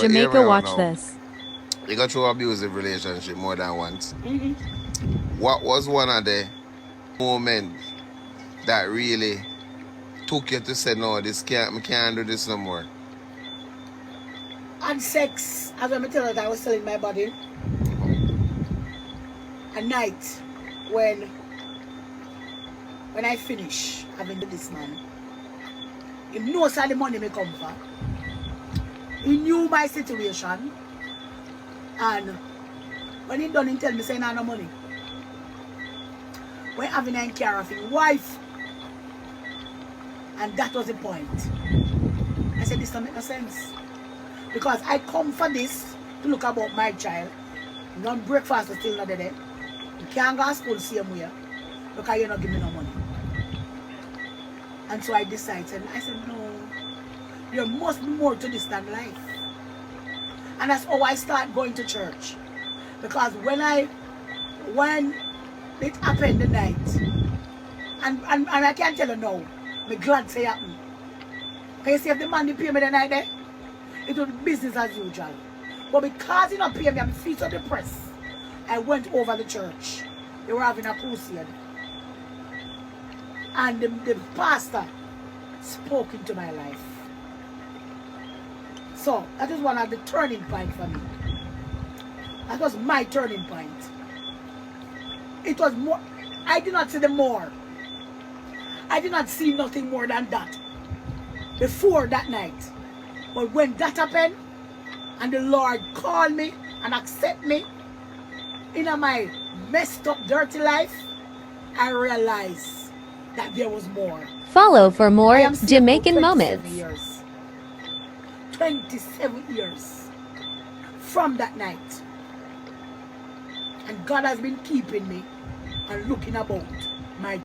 Jamaica, watch now. this. You got through abusive relationship more than once. Mm-hmm. What was one of the moments that really took you to say, no, I can't do this no more? And sex, as I'm telling you, I was selling my body. A night when I finish having this man, he knows how the money may come from. He knew my situation, and when he done, he tell me say no money. When having a care of his wife, and that was the point. I said this don't make no sense, because I come for this to look about my child. Non breakfast is still not there. You can't go to school same way because you're not giving me no money. And so I decided, I said, no, there must be more to this than life. And that's how I start going to church. Because when it happened the night, and I can't tell you now, I'm glad say it happened. Because you see, if the man didn't pay me the night there, it was business as usual. But because he not pay me, I'm feet so depressed. I went over the church. They were having a crusade. And the pastor spoke into my life. So that is one of the turning points for me. That was my turning point. It was more, I did not see the more. I did not see nothing more than that before that night. But when that happened, and the Lord called me and accept me in my messed up, dirty life, I realized that there was more. Follow for more I am saved for Jamaican 27 moments. years. 27 years from that night. And God has been keeping me and looking about my